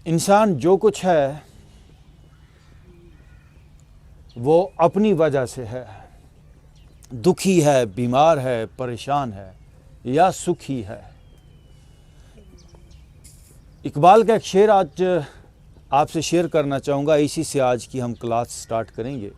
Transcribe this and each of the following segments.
इंसान जो कुछ है वो अपनी वजह से है। दुखी है, बीमार है, परेशान है या सुखी है। इकबाल का एक शेर आज आपसे शेयर करना चाहूँगा, इसी से आज की हम क्लास स्टार्ट करेंगे।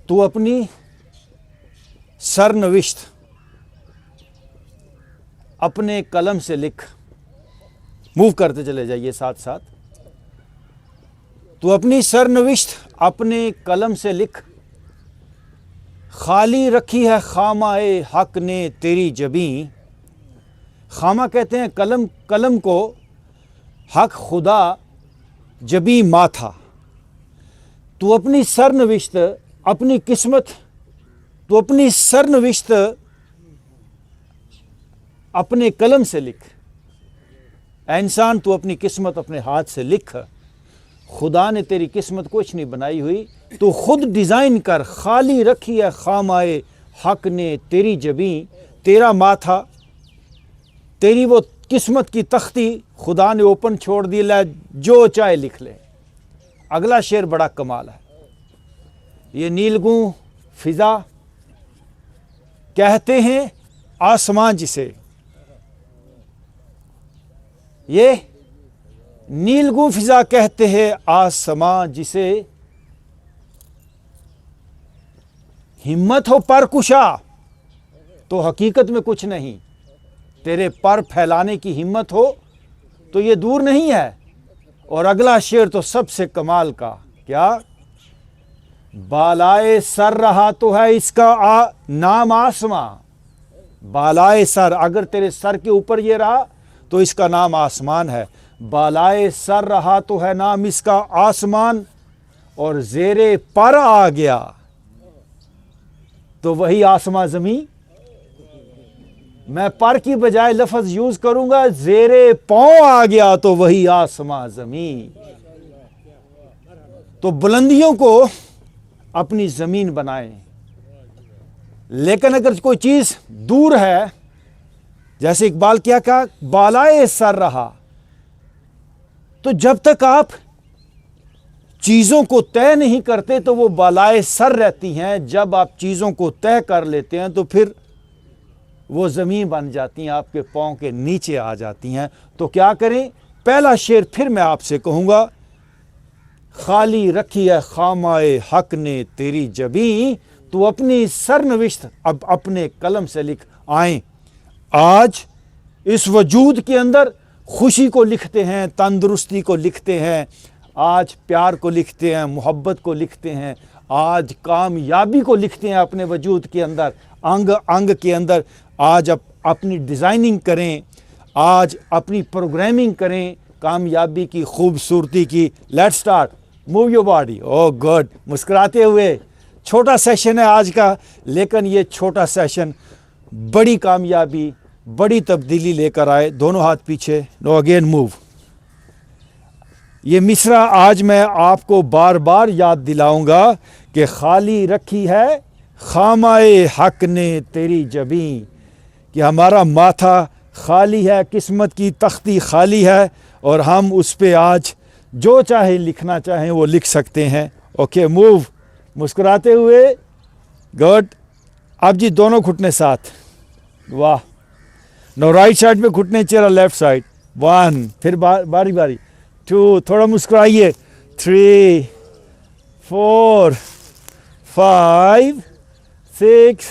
तू अपनी सरनविश्त अपने कलम से लिख। मूव करते चले जाइए साथ साथ। तू अपनी सरनविश्त अपने कलम से लिख, खाली रखी है खामाए हक ने तेरी जबीं। खामा कहते हैं कलम, कलम को, हक खुदा, जबीं माथा। तू अपनी सरनविश्त अपनी किस्मत, तू अपनी सरनविश्त अपने कलम से लिख। ऐ इंसान, तू अपनी किस्मत अपने हाथ से लिख। खुदा ने तेरी किस्मत कुछ नहीं बनाई हुई, तू खुद डिज़ाइन कर। खाली रखी है खामाए हक ने तेरी जबीं। तेरा माथा, तेरी वो किस्मत की तख्ती खुदा ने ओपन छोड़ दी, ला जो चाहे लिख ले। अगला शेर बड़ा कमाल है। ये नीलगूं फिजा कहते हैं आसमां जिसे, ये नीलगूं फिजा कहते हैं आसमां जिसे। हिम्मत हो पर कुशा तो हकीकत में कुछ नहीं, तेरे पर फैलाने की हिम्मत हो तो ये दूर नहीं है। और अगला शेर तो सबसे कमाल का, क्या? बालाए सर रहा तो है इसका नाम आसमां। बालाए सर, अगर तेरे सर के ऊपर ये रहा तो इसका नाम आसमान है। बालाए सर रहा तो है नाम इसका आसमान, और जेरे पर आ गया तो वही आसमां जमीन। मैं पर की बजाय लफ्ज यूज करूंगा, जेरे पांव आ गया तो वही आसमां जमीन। तो बुलंदियों को अपनी जमीन बनाएं, लेकिन अगर कोई चीज दूर है, जैसे इकबाल क्या कहा, बालाए सर रहा, तो जब तक आप चीजों को तय नहीं करते तो वो बालाए सर रहती हैं। जब आप चीजों को तय कर लेते हैं तो फिर वो जमीन बन जाती हैं, आपके पांव के नीचे आ जाती हैं। तो क्या करें? पहला शेर फिर मैं आपसे कहूंगा, खाली रखी है खामाए हक ने तेरी जबीं। तू अपनी सरनविश्त अब अपने कलम से लिख। आए आज इस वजूद के अंदर खुशी को लिखते हैं, तंदुरुस्ती को लिखते हैं, आज प्यार को लिखते हैं, मोहब्बत को लिखते हैं, आज कामयाबी को लिखते हैं अपने वजूद के अंदर, अंग अंग के अंदर। आज अपनी डिज़ाइनिंग करें, आज अपनी प्रोग्रामिंग करें कामयाबी की, खूबसूरती की। Let's start, move your body. Oh good, मुस्कुराते हुए। छोटा सेशन है आज का, लेकिन ये छोटा सेशन बड़ी कामयाबी, बड़ी तब्दीली लेकर आए। दोनों हाथ पीछे, नो अगेन मूव। ये मिसरा आज मैं आपको बार बार याद दिलाऊंगा कि खाली रखी है खामाए हक ने तेरी जबीं, कि हमारा माथा खाली है, किस्मत की तख्ती खाली है, और हम उस पे आज जो चाहे लिखना चाहें वो लिख सकते हैं। ओके मूव, मुस्कुराते हुए। गुड। अब जी दोनों घुटने साथ, वाह। नो राइट साइड पे घुटने, चेहरा लेफ्ट साइड। 1, फिर बारी बारी 2, थोड़ा मुस्कुराइए। 3, 4, 5, 6,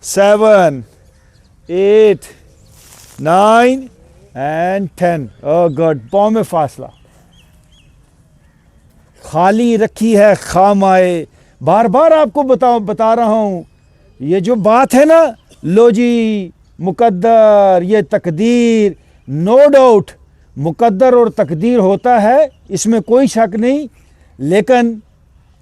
7, 8, 9 एंड 10। Oh good. पाँव में फासला। खाली रखी है खामाए, बार बार आपको बता रहा हूं, ये जो बात है ना, लो जी मुकद्दर, ये तकदीर, नो डाउट मुकद्दर और तकदीर होता है, इसमें कोई शक नहीं। लेकिन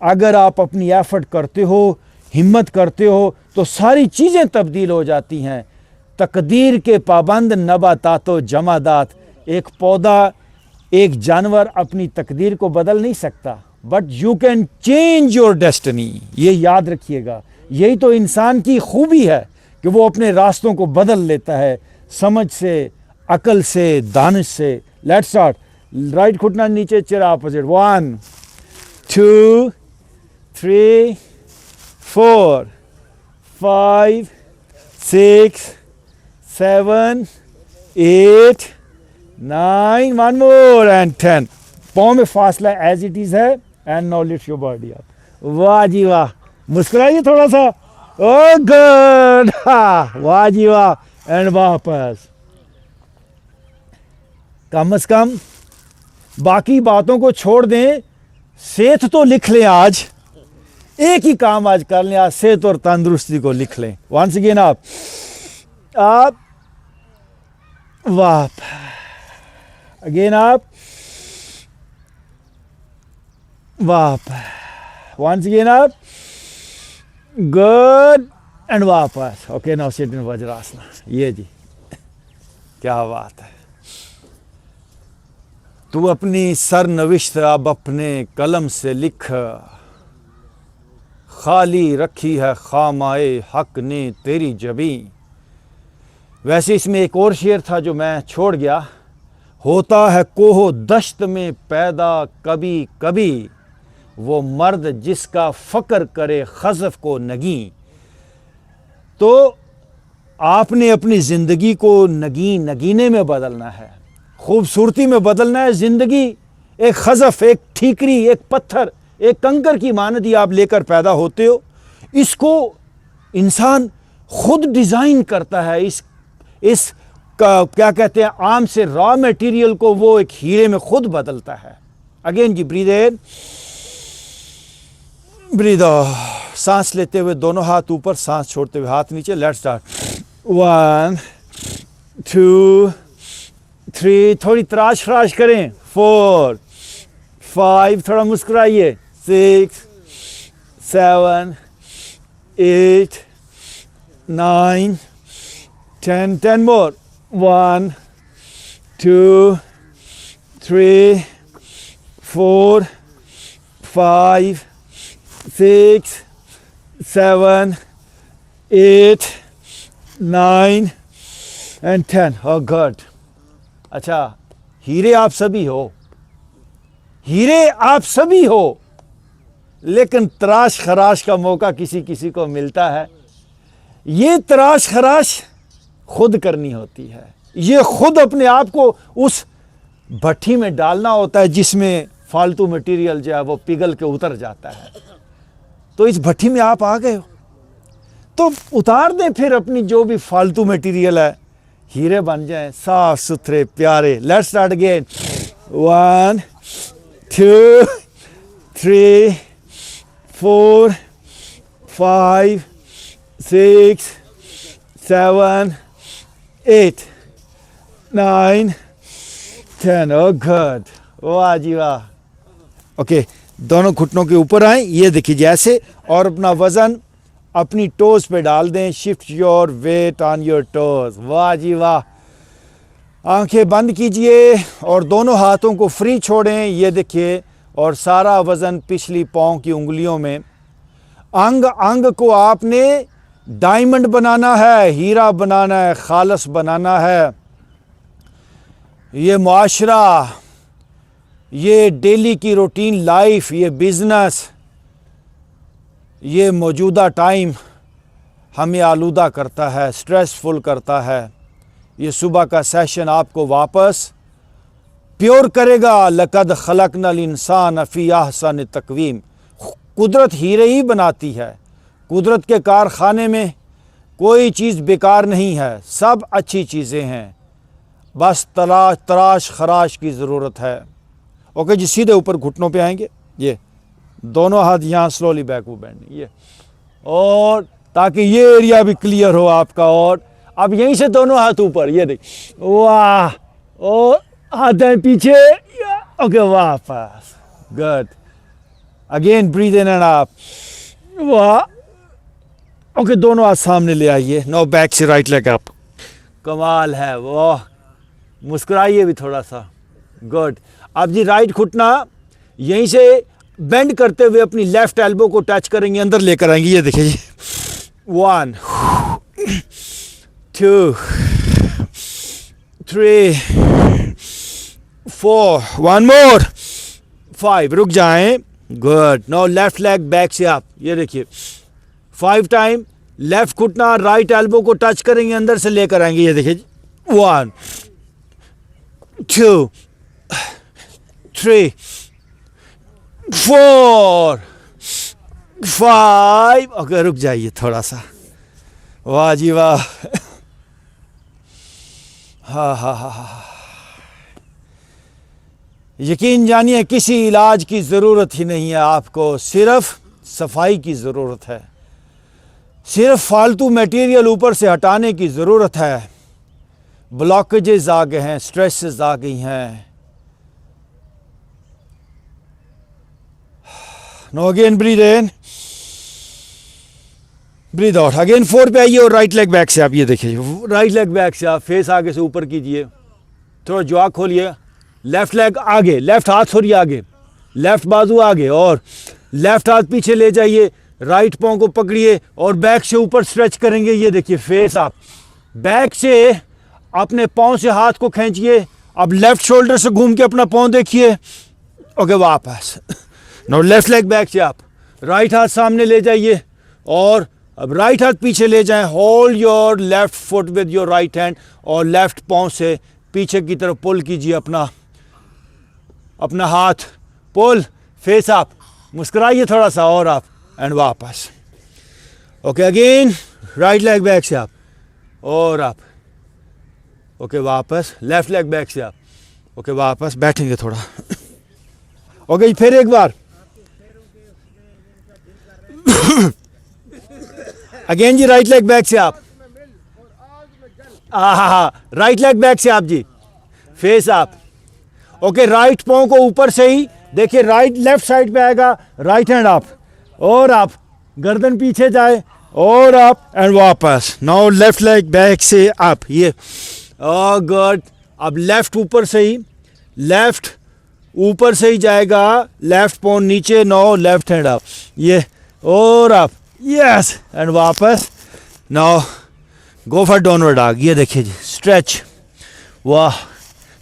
अगर आप अपनी एफर्ट करते हो, हिम्मत करते हो, तो सारी चीज़ें तब्दील हो जाती हैं। तकदीर के पाबंद नबातात व जमादात। एक पौधा, एक जानवर अपनी तकदीर को बदल नहीं सकता, but you can change your destiny. ये याद रखिएगा। यही तो इंसान की खूबी है कि वो अपने रास्तों को बदल लेता है समझ से, अकल से, दानिश से। Let's start. राइट घुटना नीचे, चेहरा ऑपोजिट। 1 2 3 4 5 6 7 8 9, one more and 10। पाँव में फासला एज इट इज है and now lift your body up. वाह जी वाह, मुस्कुराइए थोड़ा सा। ओ गुड, वाह जी वाह। एंड वापस। कम से कम बाकी बातों को छोड़ दें, सेहत तो लिख लें आज। एक ही काम आज कर लें, आज सेहत और तंदुरुस्ती को लिख लें। वंस अगेन आप वाह, अगेन आप वापस, वंस अगेन आप, गुड एंड वापस। Okay, now sit in Vajrasana. ये जी क्या बात है। तू अपनी सरनविश्त अब अपने कलम से लिख, खाली रखी है खामाए हक ने तेरी जबी। वैसे इसमें एक और शेर था जो मैं छोड़ गया। होता है कोहो दश्त में पैदा कभी कभी, वो मर्द जिसका फक्र करे खज़फ को नगी। तो आपने अपनी ज़िंदगी को नगीने में बदलना है, खूबसूरती में बदलना है। ज़िंदगी एक खज़फ, एक ठीकरी, एक पत्थर, एक कंकर की मानदी आप लेकर पैदा होते हो। इसको इंसान खुद डिज़ाइन करता है। इस क्या कहते हैं, आम से रॉ मटेरियल को वो एक हीरे में खुद बदलता है। अगेन जी, ब्रीद इन, ब्रीद आउट। सांस लेते हुए दोनों हाथ ऊपर, सांस छोड़ते हुए हाथ नीचे। Let's start. 1 2 3, थोड़ी तराश खराश करें। 4 5, थोड़ा मुस्कुराइए। 6 7 8 9 10, 10 more। 1 2 3 4 5 6 7 8 9 and 10। oh God। अच्छा, हीरे आप सभी हो, हीरे आप सभी हो, लेकिन तराश खराश का मौका किसी किसी को मिलता है। ये तराश खराश खुद करनी होती है। ये खुद अपने आप को उस भट्टी में डालना होता है जिसमें फालतू मटेरियल जो है वो पिघल के उतर जाता है। तो इस भट्टी में आप आ गए हो, तो उतार दें फिर अपनी जो भी फालतू मटेरियल है, हीरे बन जाएं, साफ सुथरे प्यारे। Let's start again. 1 2 3 4 5 6 7 8 9 10। oh God, वाह जी वाह। ओके, दोनों घुटनों के ऊपर आए, ये देखिए जैसे, और अपना वजन अपनी टोज पे डाल दें। Shift your weight on your toes. वाह जी वाह। आंखें बंद कीजिए और दोनों हाथों को फ्री छोड़ें। ये देखिए, और सारा वज़न पिछली पाँव की उंगलियों में। अंग अंग को आपने डायमंड बनाना है, हीरा बनाना है, खालस बनाना है। ये मुआशरा, ये डेली की रूटीन लाइफ, ये बिज़नेस, ये मौजूदा टाइम हमें आलूदा करता है, स्ट्रेसफुल करता है। ये सुबह का सेशन आपको वापस प्योर करेगा। लक़द खलक़नल इंसान फ़ी अहसन तक़वीम। कुदरत हीरे ही बनाती है। कुदरत के कारखाने में कोई चीज़ बेकार नहीं है, सब अच्छी चीज़ें हैं, बस तराश खराश की ज़रूरत है। ओके जी, सीधे ऊपर घुटनों पे आएंगे। ये दोनों हाथ यहाँ स्लोली बैक वो बैंड, ये, और ताकि ये एरिया भी क्लियर हो आपका। और अब यहीं से दोनों हाथ ऊपर, ये देख, वाह, और हाथ है पीछे। ओके, वापस, good. Again breathe in and up, वाह। ओके, दोनों हाथ सामने ले आइए। नो बैक से राइट लेग अप। कमाल है, वाह। मुस्कुराइए भी थोड़ा सा, गुड। अब जी राइट घुटना यहीं से बेंड करते हुए अपनी लेफ्ट एल्बो को टच करेंगे, अंदर लेकर आएंगे। ये देखिए जी, 1 2 3 4 1 मोर 5 रुक जाएं good now left leg back से आप ये देखिए 5 टाइम लेफ्ट घुटना राइट एल्बो को टच करेंगे अंदर से लेकर आएंगे ये देखिए 1 2 3 4 5 ओके रुक जाइए थोड़ा सा वाह जी वाह हा हा हा यकीन जानिए किसी इलाज की ज़रूरत ही नहीं है आपको सिर्फ सफाई की ज़रूरत है सिर्फ फालतू मटेरियल ऊपर से हटाने की ज़रूरत है ब्लॉकेजेस आ गए हैं स्ट्रेसेस आ गई हैं no again breathe in breathe out again 4 पे आइए और राइट लेग बैक से आप ये देखिए राइट लेग बैक से आप फेस आगे से ऊपर कीजिए थोड़ा ज्वा खोलिए लेफ्ट लेग आगे लेफ्ट हाथ सॉरी आगे लेफ्ट बाजू आगे और लेफ्ट हाथ पीछे ले जाइए राइट पाँव को पकड़िए और बैक से ऊपर स्ट्रेच करेंगे ये देखिए फेस आप बैक से अपने पाँव से हाथ को खींचिए अब लेफ्ट शोल्डर से घूम के अपना पाँव देखिए ओके वापस नाउ लेफ्ट लेग बैक से आप राइट हाथ सामने ले जाइए और अब राइट हाथ पीछे ले जाएं hold your left foot with your right hand और लेफ्ट पाँव से पीछे की तरफ पुल कीजिए अपना हाथ पुल फेस आप मुस्कुराइए थोड़ा सा और आप एंड वापस okay again right leg back से आप और आप ओके वापस लेफ्ट लेग बैक से आप ओके वापस बैठेंगे थोड़ा ओके फिर एक बार अगेन जी राइट लेग बैक से आप राइट लेग बैक से आप जी फेस आप ओके राइट पाँव को ऊपर से ही देखिए राइट लेफ्ट साइड पे आएगा राइट हैंड आप और आप गर्दन पीछे जाए और आप एंड वापस नाउ लेफ्ट लेग बैक से आप ये गुड अब लेफ्ट ऊपर से ही लेफ्ट ऊपर से ही जाएगा लेफ्ट पाँव नीचे नाउ लेफ्ट हैंड आप ये और आप यस एंड वापस now go for downward dog ये देखिए जी स्ट्रेच वाह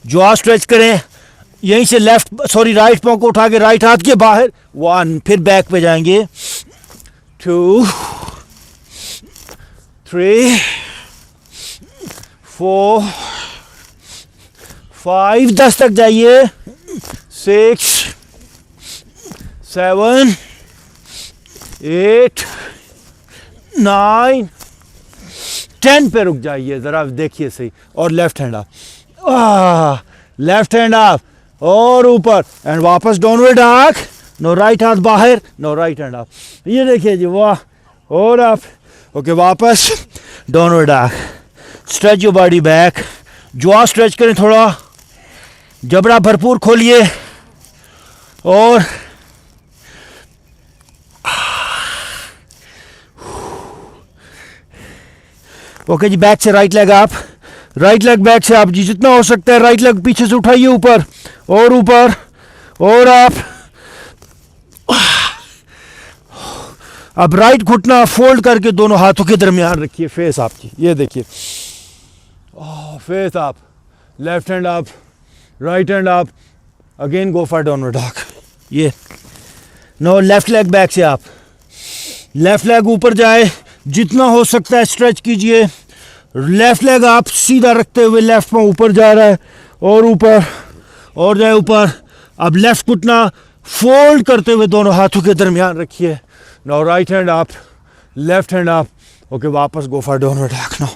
जो स्ट्रेच करें यहीं से लेफ्ट सॉरी राइट पाँव को उठा के राइट हाथ के बाहर 1 फिर बैक पे जाएंगे 2 3 4 5 10 तक जाइए 6 7 8 9 10 पे रुक जाइए ज़रा देखिए सही और लेफ्ट हैंड आप लेफ्ट हैंड आप और ऊपर एंड वापस डाउनवर्ड डॉग नो राइट हाथ बाहर नो राइट हैंड आप ये देखिए जी वाह और आप ओके वापस downward dog stretch your body back jaw stretch करें थोड़ा जबड़ा भरपूर खोलिए और ओके जी बैक से राइट लेग आप राइट लेग बैक से आप जी जितना हो सकता है राइट लेग पीछे से उठाइए ऊपर और आप अब राइट घुटना फोल्ड करके दोनों हाथों के दरमियान रखिए फेस आपकी ये देखिए फेस आप लेफ्ट हैंड आप राइट हैंड आप again go for downward dog ये नो लेफ्ट लेग बैक से आप लेफ्ट लेग ऊपर जाए जितना हो सकता है स्ट्रेच कीजिए लेफ्ट लेग आप सीधा रखते हुए लेफ्ट पाँव ऊपर जा रहा है और ऊपर और जाए ऊपर अब लेफ्ट घुटना फोल्ड करते हुए दोनों हाथों के दरमियान रखिए नाउ राइट हैंड आप लेफ्ट हैंड आप ओके वापस go for downward dog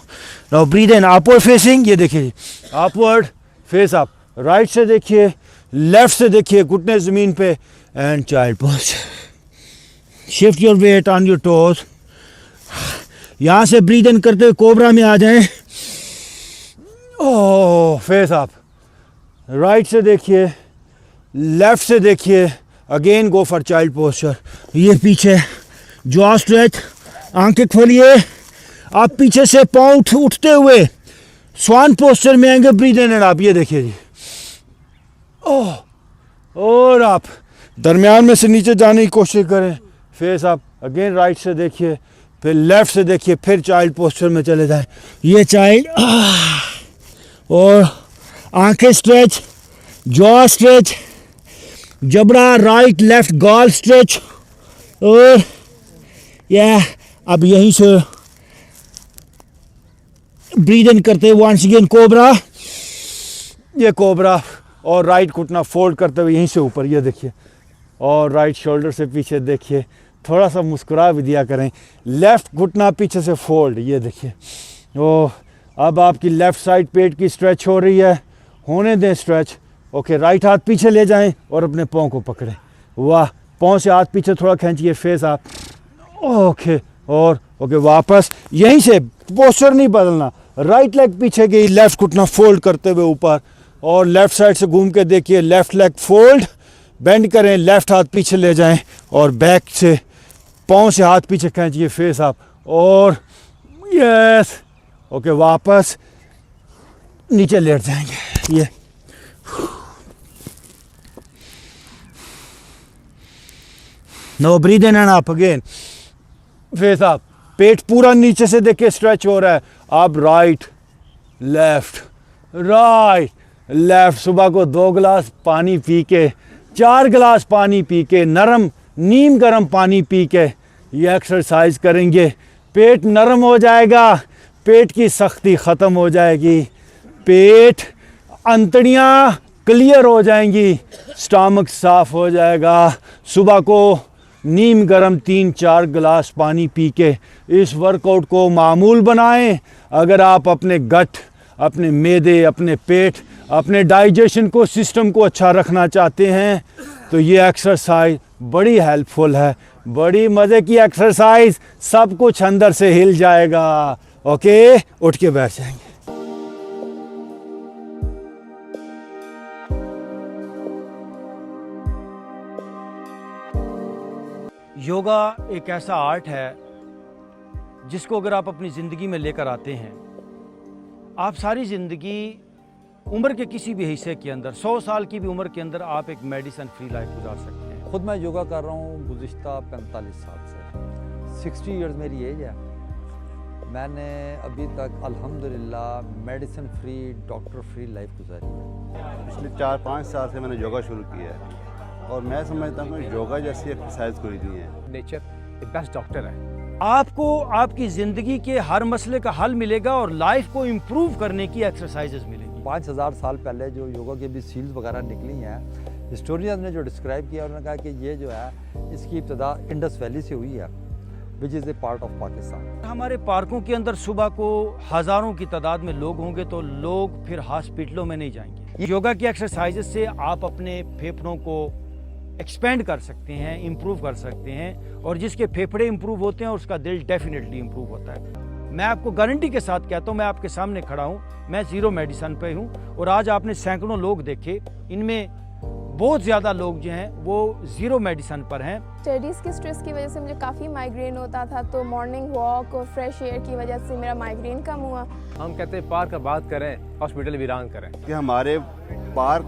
now breathe in upward facing ये देखिए अपवर्ड फेस आप राइट से देखिए लेफ्ट से देखिए घुटने ज़मीन पे and child pose shift your weight on your toes यहाँ से ब्रीथ इन करते हुए कोबरा में आ जाएं फेस आप राइट से देखिए लेफ्ट से देखिए again go for child posture ये पीछे जॉ स्ट्रेच आंखें खोलिए आप पीछे से पाँव उठते हुए स्वान पोस्चर में आएंगे ब्रीथ इन एंड आप ये देखिए जी और आप दरमियान में से नीचे जाने की कोशिश करें फेस आप अगेन राइट से देखिए फिर लेफ्ट से देखिए, फिर चाइल्ड पोस्चर में चले जाएं। ये चाइल्ड, और आंखें स्ट्रेच, जॉ स्ट्रेच, जबड़ा राइट लेफ्ट गॉल स्ट्रेच, और अब यहीं से ब्रीद इन करते हुए वंस अगेन कोबरा, ये कोबरा, और राइट घुटना फोल्ड करते हुए यहीं से ऊपर, ये देखिए, और राइट शोल्डर से पीछे देखिए, थोड़ा सा मुस्कुरा भी दिया करें। लेफ्ट घुटना पीछे से फोल्ड, ये देखिए। ओ अब आपकी लेफ्ट साइड पेट की स्ट्रेच हो रही है, होने दें स्ट्रेच। ओके, राइट हाथ पीछे ले जाएं और अपने पाँव को पकड़ें। वाह, पाँव से हाथ पीछे थोड़ा खींचिए, फेस आप। ओके, और ओके, वापस यहीं से, पोस्चर नहीं बदलना। राइट लेग पीछे गई, लेफ्ट घुटना फोल्ड करते हुए ऊपर, और लेफ्ट साइड से घूम के देखिए, लेफ्ट लेग फोल्ड, बेंड करें, लेफ्ट हाथ पीछे ले जाएं, और बैक से पाँव से हाथ पीछे खींचिए, फेस आप, और यस। ओके, वापस नीचे लेट जाएंगे। ये no, breathe in and up again, face up, पेट पूरा नीचे से देखिए स्ट्रेच हो रहा है। अब राइट लेफ्ट, राइट लेफ्ट। सुबह को 2 गिलास पानी पी के, 4 गिलास पानी पी के, नरम नीम गर्म पानी पी के ये एक्सरसाइज करेंगे, पेट नरम हो जाएगा, पेट की सख्ती ख़त्म हो जाएगी, पेट अंतड़ियाँ क्लियर हो जाएंगी, स्टमक साफ हो जाएगा। सुबह को नीम गर्म 3-4 गिलास पानी पी के इस वर्कआउट को मामूल बनाएं। अगर आप अपने गट, अपने मैदे, अपने पेट, अपने डाइजेशन को, सिस्टम को अच्छा रखना चाहते हैं तो ये एक्सरसाइज बड़ी हेल्पफुल है, बड़ी मज़े की एक्सरसाइज, सब कुछ अंदर से हिल जाएगा। ओके, उठ के बैठ जाएंगे। योगा एक ऐसा आर्ट है जिसको अगर आप अपनी ज़िंदगी में लेकर आते हैं, आप सारी ज़िंदगी उम्र के किसी भी हिस्से के अंदर, 100 साल की भी उम्र के अंदर आप एक मेडिसिन फ्री लाइफ गुजार सकते हैं। खुद मैं योगा कर रहा हूँ गुज़िश्ता 45 साल से, 60 इयर्स मेरी एज है। मैंने अभी तक अल्हम्दुलिल्लाह medicine free, doctor free life गुजारी है। पिछले 4-5 साल से मैंने योगा शुरू किया है और मैं समझता हूँ योगा जैसी एक्सरसाइज कोई नहीं है। नेचर एक बेस्ट डॉक्टर है। आपको आपकी ज़िंदगी के हर मसले का हल मिलेगा और लाइफ को इम्प्रूव करने की एक्सरसाइजेज मिलेंगी। 5000 साल पहले जो योगा की भी सील्स वगैरह निकली हैं, हिस्टोरियन ने जो डिस्क्राइब किया, उन्होंने कहा कि ये जो है इसकी इब्तिदा इंडस वैली से हुई है, which is a part of Pakistan. हमारे पार्कों के अंदर सुबह को हज़ारों की तादाद में लोग होंगे तो लोग फिर हॉस्पिटलों में नहीं जाएंगे। योगा की एक्सरसाइजेज से आप अपने फेफड़ों को एक्सपेंड कर सकते हैं, इम्प्रूव कर सकते हैं, और जिसके फेफड़े इम्प्रूव होते हैं उसका दिल डेफिनेटली इम्प्रूव होता है। मैं आपको गारंटी के साथ कहता हूँ, मैं आपके सामने खड़ा हूँ, मैं ज़ीरो मेडिसिन पे हूँ, और आज आपने सैकड़ों लोग देखे, इनमें बहुत ज़्यादा लोग जो हैं वो ज़ीरो मेडिसिन पर हैं। स्टडीज़ के स्ट्रेस की वजह से मुझे काफ़ी माइग्रेन होता था, तो मॉर्निंग वॉक और फ्रेश एयर की वजह से मेरा माइग्रेन कम हुआ। हम कहते हैं पार्क का बात करें, हॉस्पिटल वीरान करें। कि हमारे पार्क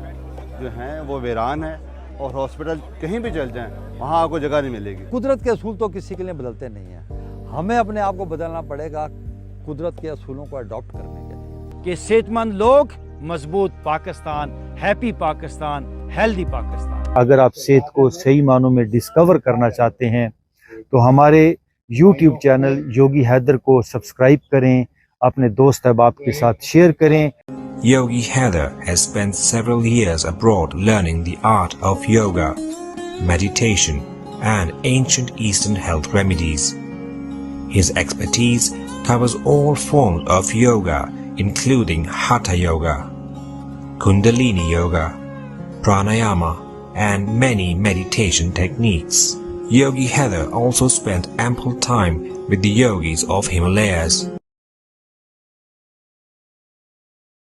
जो हैं वो वीरान है और हॉस्पिटल कहीं भी चल जाएं वहाँ आपको जगह नहीं मिलेगी। कुदरत के असूल तो किसी के लिए बदलते नहीं हैं, हमें अपने आप को बदलना पड़ेगा कुदरत के असूलों को अडॉप्ट करने के लिए। कि सेहतमंद लोग, मजबूत पाकिस्तान, हैप्पी पाकिस्तान, हेल्दी पाकिस्तान। अगर आप सेहत को सही मानों में डिस्कवर करना चाहते हैं तो हमारे YouTube चैनल योगी हैदर को सब्सक्राइब करें, अपने दोस्त अहबाब के साथ शेयर करें। Yogi Haider has spent several years abroad learning the art of yoga, meditation, and ancient Eastern health remedies. His expertise covers all forms of yoga, including Hatha Yoga, Kundalini Yoga, Pranayama, and many meditation techniques. Yogi Haider also spent ample time with the yogis of Himalayas.